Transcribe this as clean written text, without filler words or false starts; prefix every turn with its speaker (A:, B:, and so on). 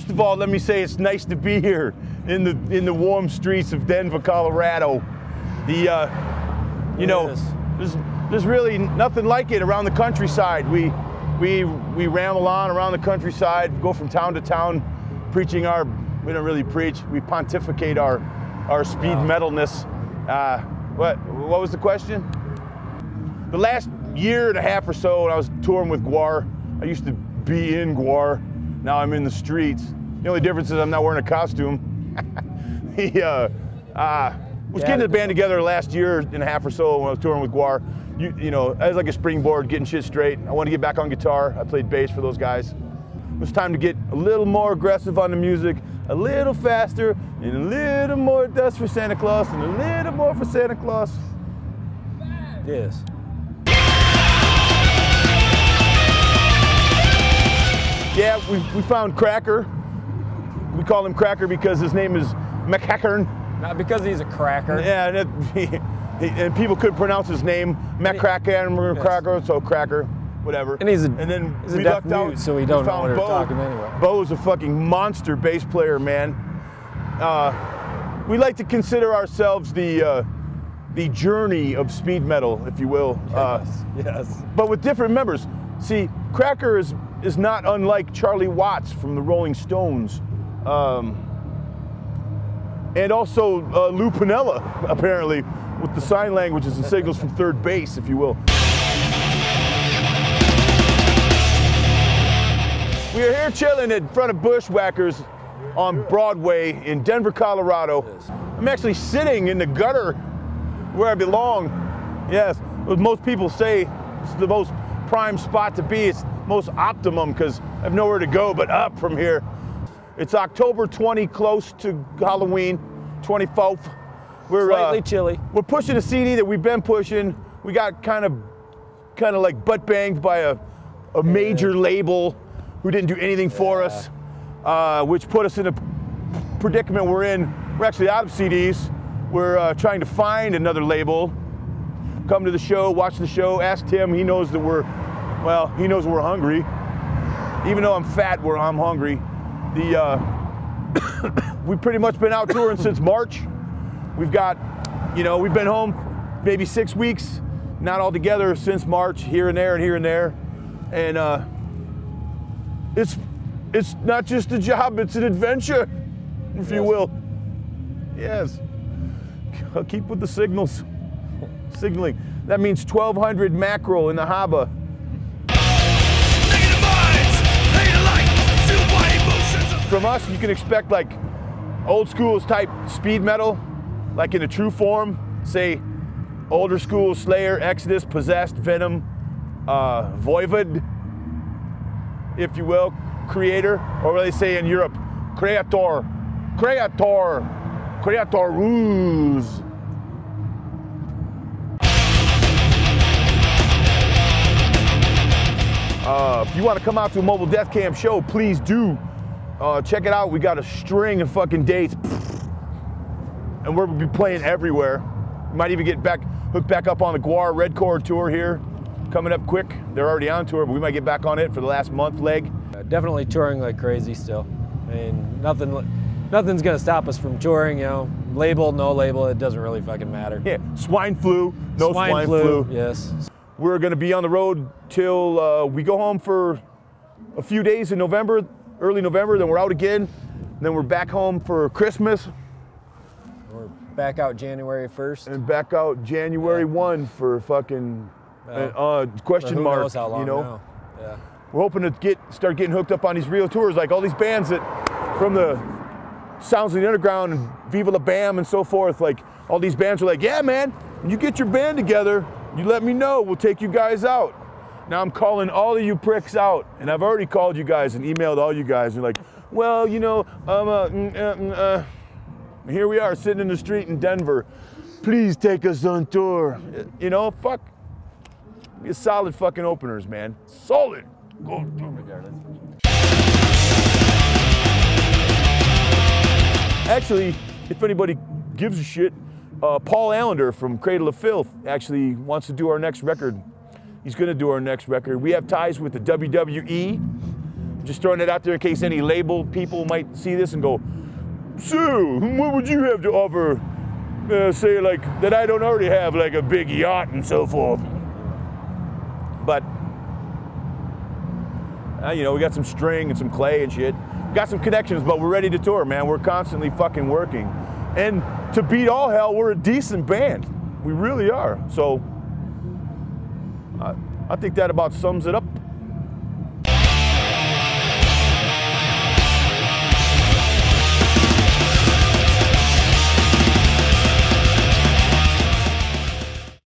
A: First of all, let me say it's nice to be here in the warm streets of Denver, Colorado. You know, there's really nothing like it around the countryside. We ramble on around the countryside, go from town to town, preaching our. We don't really preach. We pontificate our speed metalness. What was the question? The last year and a half or so, when I was touring with GWAR, I used to be in GWAR. Now I'm in the streets. The only difference is I'm not wearing a costume. Was getting the band together the last year and a half or so when I was touring with GWAR. You know, I was like a springboard, getting shit straight. I wanted to get back on guitar. I played bass for those guys. It was time to get a little more aggressive on the music, a little faster, and a little more dust for Santa Claus, and a little more for Santa Claus.
B: Yes.
A: Yeah, we found Cracker. We call him Cracker because his name is McCracken.
B: Not because he's a cracker.
A: Yeah, and people couldn't pronounce his name. McCracken, Cracker, so Cracker, whatever.
B: And he's a deaf mute,
A: out,
B: so we don't know what we're
A: Bo.
B: talking anyway.
A: Bo's a fucking monster bass player, man. We like to consider ourselves the journey of speed metal, if you will.
B: Yes.
A: But with different members. See, Cracker is not unlike Charlie Watts from the Rolling Stones. And also Lou Piniella, apparently, with the sign languages and signals from third base, if you will. We are here chilling in front of Bushwhackers on Broadway in Denver, Colorado. I'm actually sitting in the gutter where I belong. Yes, what most people say it's the most prime spot to be. It's most optimum because I have nowhere to go but up from here. It's October 20, close to Halloween, 24th. We're
B: slightly chilly. We're
A: pushing a CD that we've been pushing. We got kind of like butt banged by a major label who didn't do anything for us, which put us in a predicament we're in. We're actually out of CDs. We're trying to find another label. Come to the show, watch the show, ask Tim. He knows that he knows we're hungry. Even though I'm fat, I'm hungry. We've pretty much been out touring since March. We've got, we've been home maybe 6 weeks, not all together since March, here and there and here and there. And it's not just a job, it's an adventure, if you will. Yes. I'll keep with the signaling. That means 1,200 mackerel in the harbor. From us, you can expect like old school type speed metal, like in a true form, say older school Slayer, Exodus, Possessed, Venom, Voivod, if you will, Creator, or what they say in Europe, Creator rules. If you want to come out to a Mobile Death Camp show, please do. Check it out. We got a string of fucking dates, and we'll be playing everywhere. We might even get hooked back up on the GWAR Red Core tour here, coming up quick. They're already on tour, but we might get back on it for the last month leg.
B: Definitely touring like crazy still. I mean, nothing's gonna stop us from touring. Label, no label, it doesn't really fucking matter.
A: Yeah, swine flu, no swine flu.
B: Yes.
A: We're gonna be on the road till we go home for a few days in November. Early November, then we're out again, then we're back home for Christmas.
B: We're back out January 1st.
A: And back out January 1 for fucking question mark,
B: knows how long now. Yeah.
A: We're hoping to start getting hooked up on these real tours, like all these bands that, from the Sounds of the Underground and Viva La Bam and so forth, like all these bands are like, yeah man, when you get your band together, you let me know, we'll take you guys out. Now I'm calling all of you pricks out, and I've already called you guys and emailed all you guys. You're like, well, here we are sitting in the street in Denver. Please take us on tour. Fuck. Be a solid fucking openers, man. Solid. Go regardless. Actually, if anybody gives a shit, Paul Allender from Cradle of Filth actually wants to do our next record. He's going to do our next record. We have ties with the WWE. just throwing it out there in case any label people might see this and go, so what would you have to offer, say like, that I don't already have, like a big yacht and so forth. But, you know, we got some string and some clay and shit. Got some connections, but we're ready to tour, man. We're constantly fucking working. And to beat all hell, we're a decent band. We really are. So I think that about sums it up.